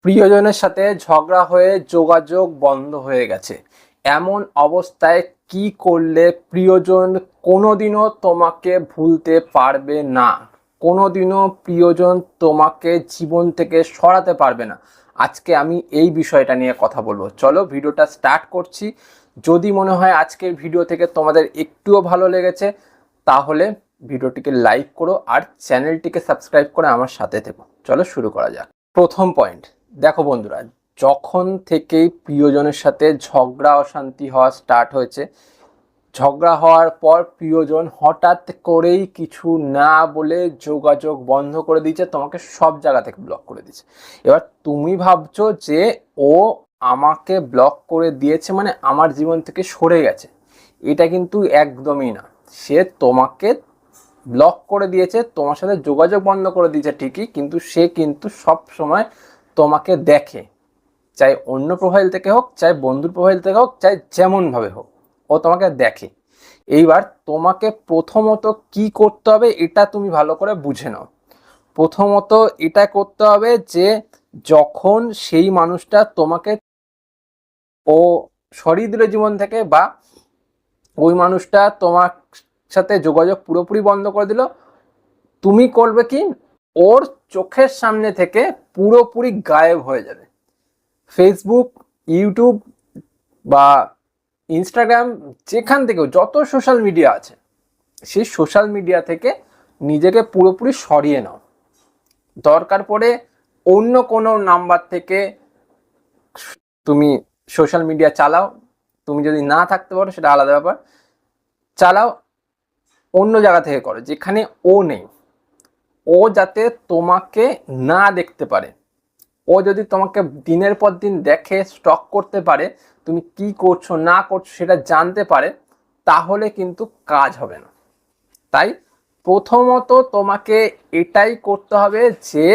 প্রিয়জনের সাথে ঝগড়া হয়ে যোগাযোগ বন্ধ হয়ে গেছে। এমন অবস্থায় কি করলে প্রিয়জন কোনোদিনও তোমাকে ভুলতে পারবে না? কোনোদিনও প্রিয়জন তোমাকে জীবন থেকে সরাতে পারবে না। আজকে আমি এই বিষয়টা নিয়ে কথা বলবো। চলো ভিডিওটা স্টার্ট করছি। যদি মনে হয় আজকের ভিডিও থেকে তোমাদের একটুও ভালো লেগেছে তাহলে ভিডিওটিকে লাইক করো আর চ্যানেলটিকে সাবস্ক্রাইব করে আমার সাথে থেকো। চলো শুরু করা যাক। প্রথম পয়েন্ট, দেখো বন্ধুরা, যখন থেকেই প্রিয়জনের সাথে ঝগড়া অশান্তি হওয়া স্টার্ট হয়েছে, ঝগড়া হওয়ার পর প্রিয়জন হঠাৎ করেই কিছু না বলে যোগাযোগ বন্ধ করে দিয়েছে, তোমাকে সব জায়গা থেকে ব্লক করে দিয়েছে। এবার তুমি ভাবছো যে ও আমাকে ব্লক করে দিয়েছে মানে আমার জীবন থেকে সরে গেছে। এটা কিন্তু একদমই না। সে তোমাকে ব্লক করে দিয়েছে, তোমার সাথে যোগাযোগ বন্ধ করে দিয়েছে ঠিকই, কিন্তু সে কিন্তু সব সময় তোমাকে দেখে, চাই অন্য প্রোফাইল থেকে হোক, চাই বন্ধুর প্রোফাইল থেকে হোক, চাই যেমনভাবে হোক, ও তোমাকে দেখে। এইবার তোমাকে প্রথমত কি করতে হবে এটা তুমি ভালো করে বুঝে নাও। প্রথমত এটা করতে হবে যে যখন সেই মানুষটা তোমাকে ও সরিয়ে দিল জীবন থেকে, বা ওই মানুষটা তোমার সাথে যোগাযোগ পুরোপুরি বন্ধ করে দিল, তুমি করবে কি, ওর চোখের সামনে থেকে পুরোপুরি গায়েব হয়ে যাবে। ফেসবুক, ইউটিউব বা ইনস্টাগ্রাম, যেখান থেকেও যত সোশ্যাল মিডিয়া আছে সেই সোশ্যাল মিডিয়া থেকে নিজেকে পুরোপুরি সরিয়ে নাও। দরকার পড়ে অন্য কোনো নাম্বার থেকে তুমি সোশ্যাল মিডিয়া চালাও, তুমি যদি না থাকতে পারো সেটা আলাদা ব্যাপার, চালাও, অন্য জায়গা থেকে করো যেখানে ও নেই। ও যাতে তোমাকে না দেখতে পারে, ও যদি তোমাকে দিনের পর দিন দেখে, স্টক করতে পারে, তুমি কি করছো না করছো সেটা জানতে পারে, তাহলে কিন্তু কাজ হবে না। তাই প্রথমত তোমাকে এটাই করতে হবে যে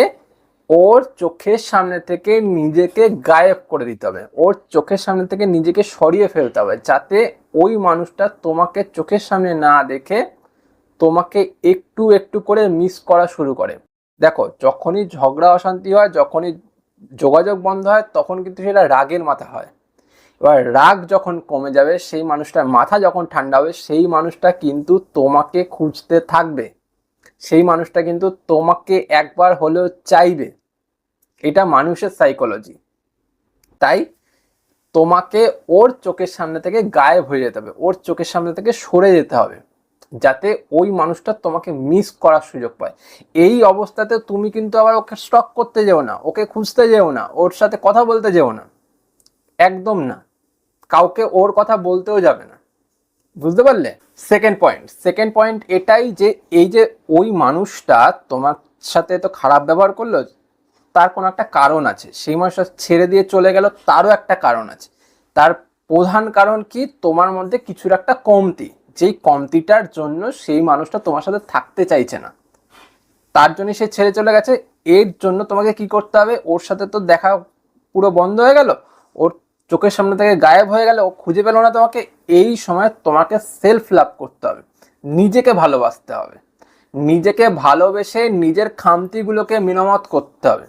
ওর চোখের সামনে থেকে নিজেকে গায়েব করে দিতে হবে, ওর চোখের সামনে থেকে নিজেকে সরিয়ে ফেলতে হবে, যাতে ওই মানুষটা তোমাকে চোখের সামনে না দেখে তোমাকে একটু একটু করে মিস করা শুরু করে। দেখো, যখনই ঝগড়া অশান্তি হয়, যখনই যোগাযোগ বন্ধ হয়, তখন কিন্তু সেটা রাগের মাথা হয়। এবার রাগ যখন কমে যাবে, সেই মানুষটার মাথা যখন ঠান্ডা হবে, সেই মানুষটা কিন্তু তোমাকে খুঁজতে থাকবে, সেই মানুষটা কিন্তু তোমাকে একবার হলেও চাইবে। এটা মানুষের সাইকোলজি। তাই তোমাকে ওর চোখের সামনে থেকে গায়েব হয়ে যেতে হবে, ওর চোখের সামনে থেকে সরে যেতে হবে, যাতে ওই মানুষটা তোমাকে মিস করার সুযোগ পায়। এই অবস্থাতে তুমি কিন্তু আবার ওকে স্টক করতে যেও না, ওকে খুঁজতে যেও না, ওর সাথে কথা বলতে যেও না, একদম না। কাউকে ওর কথা বলতেও যাবে না। বুঝতে পারলে? সেকেন্ড পয়েন্ট এটাই যে এই যে ওই মানুষটা তোমার সাথে তো খারাপ ব্যবহার করলো, তার কোনো একটা কারণ আছে। সেই মানুষটা ছেড়ে দিয়ে চলে গেল, তারও একটা কারণ আছে। তার প্রধান কারণ কি, তোমার মধ্যে কিছুর একটা কমতি, যেই কমতিটার জন্য সেই মানুষটা তোমার সাথে থাকতে চাইছে না, তার জন্য সে ছেড়ে চলে গেছে। এর জন্য তোমাকে কি করতে হবে, ওর সাথে তো দেখা পুরো বন্ধ হয়ে গেল, ওর চোখের সামনে থেকে গায়েব হয়ে গেল, ও খুঁজে পেল না তোমাকে। এই সময় তোমাকে সেলফ লাভ করতে হবে, নিজেকে ভালোবাসতে হবে, নিজেকে ভালোবেসে নিজের খামতিগুলোকে মেরামত করতে হবে।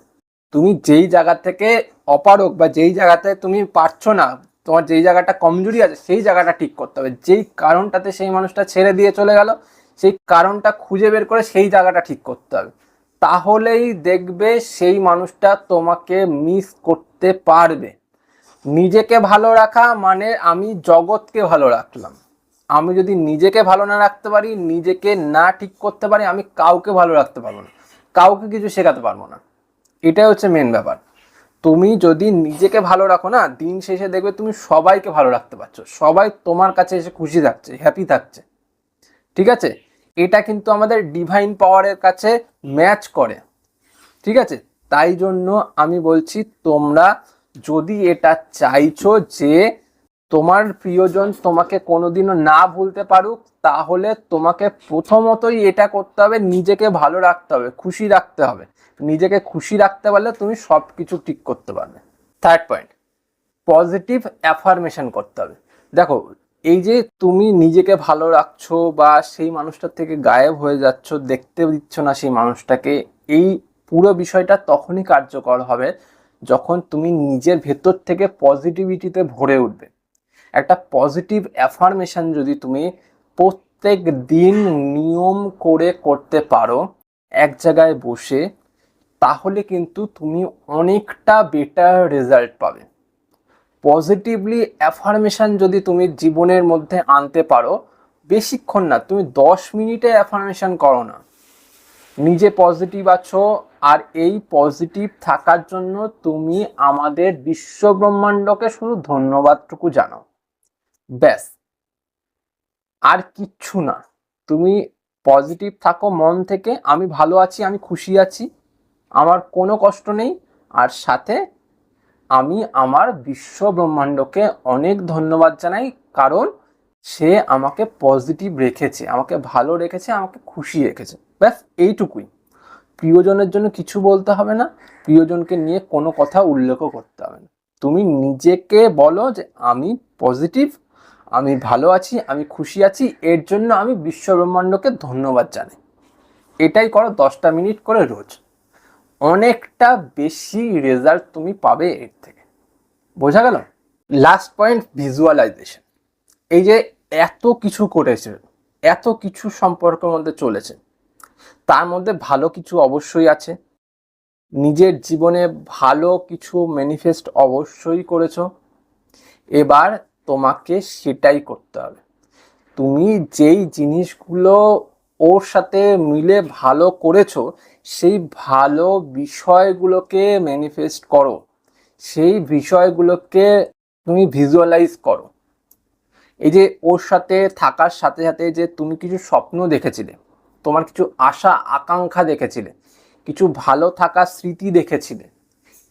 তুমি যেই জায়গা থেকে অপারগ, বা যেই জায়গাতে তুমি পারছো না, তোমার যেই জায়গাটা কমজোরি আছে, সেই জায়গাটা ঠিক করতে হবে। যেই কারণটাতে সেই মানুষটা ছেড়ে দিয়ে চলে গেল, সেই কারণটা খুঁজে বের করে সেই জায়গাটা ঠিক করতে হবে। তাহলেই দেখবে সেই মানুষটা তোমাকে মিস করতে পারবে। নিজেকে ভালো রাখা মানে আমি জগৎকে ভালো রাখলাম। আমি যদি নিজেকে ভালো না রাখতে পারি, নিজেকে না ঠিক করতে পারি, আমি কাউকে ভালো রাখতে পারবো না, কাউকে কিছু শেখাতে পারবো না। এটাই হচ্ছে মেন ব্যাপার। তুমি যদি নিজেকে ভালো রাখো না, দিন শেষে দেখবে তুমি সবাইকে ভালো রাখতে পারছো, সবাই তোমার কাছে এসে খুশি থাকছে, হ্যাপি থাকছে। ঠিক আছে? এটা কিন্তু আমাদের ডিভাইন পাওয়ারের কাছে ম্যাচ করে। ঠিক আছে? তাই জন্য আমি বলছি, তোমরা যদি এটা চাইছো যে তোমার প্রিয়জন তোমাকে কোনোদিনও না ভুলতে পারুক, তাহলে তোমাকে প্রথমতই এটা করতে হবে, নিজেকে ভালো রাখতে হবে, খুশি রাখতে হবে। নিজেকে খুশি রাখতে পারলে তুমি সব কিছু ঠিক করতে পারবে। থার্ড পয়েন্ট, পজিটিভ অ্যাফার্মেশন করতে হবে। দেখো, এই যে তুমি নিজেকে ভালো রাখছো বা সেই মানুষটার থেকে গায়েব হয়ে যাচ্ছ, দেখতে দিচ্ছ না সেই মানুষটাকে, এই পুরো বিষয়টা তখনই কার্যকর হবে যখন তুমি নিজের ভেতর থেকে পজিটিভিটিতে ভরে উঠবে। একটা পজিটিভ অ্যাফার্মেশন যদি তুমি প্রত্যেক দিন নিয়ম করে করতে পারো এক জায়গায় বসে, তাহলে কিন্তু তুমি অনেকটা বেটার রেজাল্ট পাবে। পজিটিভলি অ্যাফার্মেশন যদি তুমি জীবনের মধ্যে আনতে পারো, বেশিক্ষণ না, তুমি 10 মিনিটে অ্যাফার্মেশন করো না, নিজে পজিটিভ আছো, আর এই পজিটিভ থাকার জন্য তুমি আমাদের বিশ্ব ব্রহ্মাণ্ডকে শুধু ধন্যবাদটুকু জানাও, ব্যাস, আর কিচ্ছু না। তুমি পজিটিভ থাকো মন থেকে, আমি ভালো আছি, আমি খুশি আছি, আমার কোনো কষ্ট নেই, আর সাথে আমি আমার বিশ্ব ব্রহ্মাণ্ডকে অনেক ধন্যবাদ জানাই, কারণ সে আমাকে পজিটিভ রেখেছে, আমাকে ভালো রেখেছে, আমাকে খুশি রেখেছে, ব্যাস এইটুকুই। প্রিয়জনের জন্য কিছু বলতে হবে না, প্রিয়জনকে নিয়ে কোনো কথা উল্লেখও করতে হবে না। তুমি নিজেকে বলো যে আমি পজিটিভ, আমি ভালো আছি, আমি খুশি আছি, এর জন্য আমি বিশ্ব ব্রহ্মাণ্ডকে ধন্যবাদ জানাই। এটাই করো 10টা মিনিট করে রোজ, অনেকটা বেশি রেজাল্ট তুমি পাবে এর থেকে। বোঝা গেল? Last point, visualization. এই যে এত কিছু করেছে, এত কিছু সম্পর্কের মধ্যে চলেছে, তার মধ্যে ভালো কিছু অবশ্যই আছে, নিজের জীবনে ভালো কিছু ম্যানিফেস্ট অবশ্যই করেছো। এবার তোমাকে সেটাই করতে হবে। তুমি যেই জিনিসগুলো ওর সাথে মিলে ভালো করেছো, সেই ভালো বিষয়গুলোকে ম্যানিফেস্ট করো, সেই বিষয়গুলোকে তুমি ভিজুয়ালাইজ করো। এই যে ওর সাথে থাকার সাথে সাথে যে তুমি কিছু স্বপ্ন দেখেছিলে, তোমার কিছু আশা আকাঙ্ক্ষা দেখেছিলে, কিছু ভালো থাকার স্মৃতি দেখেছিলে,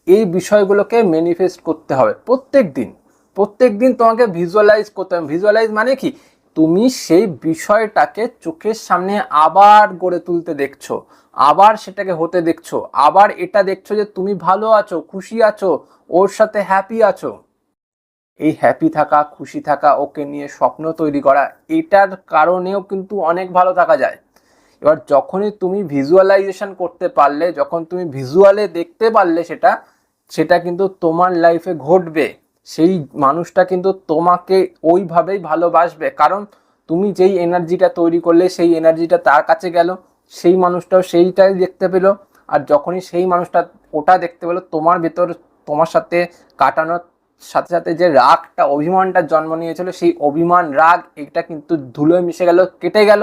এই বিষয়গুলোকে ম্যানিফেস্ট করতে হবে প্রত্যেক দিন। প্রত্যেক দিন তোমাকে ভিজুয়ালাইজ করতে হবে। ভিজুয়ালাইজ মানে কি? তুমি সেই বিষয়টাকে চোখের সামনে আবার গড়ে তুলতে দেখছো, আবার সেটাকে হতে দেখছো, আবার এটা দেখছো যে তুমি ভালো আছো, খুশি আছো, ওর সাথে হ্যাপি আছো। এই হ্যাপি থাকা, খুশি থাকা, ওকে নিয়ে স্বপ্ন তৈরি করা, এটার কারণেও কিন্তু অনেক ভালো থাকা যায়। এবার যখনই তুমি ভিজুয়ালাইজেশন করতে পারলে, যখন তুমি ভিজুয়ালে দেখতে পারলে সেটা, সেটা কিন্তু তোমার লাইফে ঘটবে। সেই মানুষটা কিন্তু তোমাকে ওইভাবেই ভালোবাসবে, কারণ তুমি যেই এনার্জিটা তৈরি করলে সেই এনার্জিটা তার কাছে গেল, সেই মানুষটাও সেইটাই দেখতে পেলো। আর যখনই সেই মানুষটা ওটা দেখতে পেলো, তোমার ভেতর তোমার সাথে কাটানোর সাথে সাথে যে রাগটা, অভিমানটা জন্ম নিয়েছিল, সেই অভিমান, রাগ, এটা কিন্তু ধুলোয় মিশে গেল, কেটে গেল।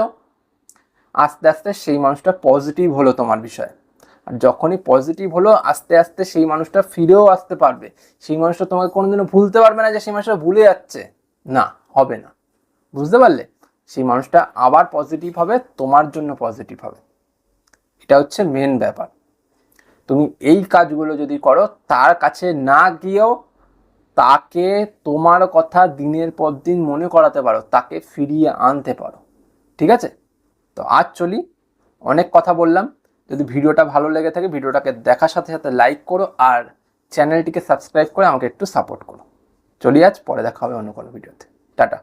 আস্তে আস্তে সেই মানুষটা পজিটিভ হলো তোমার বিষয়ে। আর যখনই পজিটিভ হলো, আস্তে আস্তে সেই মানুষটা ফিরেও আসতে পারবে। সেই মানুষটা তোমাকে কোনোদিনও ভুলতে পারবে না যে সেই মানুষটা ভুলে যাচ্ছে, না, হবে না। বুঝতে পারলে? সেই মানুষটা আবার পজিটিভ হবে, তোমার জন্য পজিটিভ হবে। এটা হচ্ছে মেন ব্যাপার। তুমি এই কাজগুলো যদি করো, তার কাছে না গিয়েও তাকে তোমার কথা দিনের পর দিন মনে করাতে পারো, তাকে ফিরিয়ে আনতে পারো। ঠিক আছে? তো আজ চলি, অনেক কথা বললাম। যদি ভিডিওটা ভালো লেগে থাকে, ভিডিওটাকে দেখার সাথে সাথে লাইক করো, আর চ্যানেলটিকে সাবস্ক্রাইব করে আমাকে একটু সাপোর্ট করো। চলি আজ, পরে দেখা হবে অন্য কোনো ভিডিওতে। টাটা।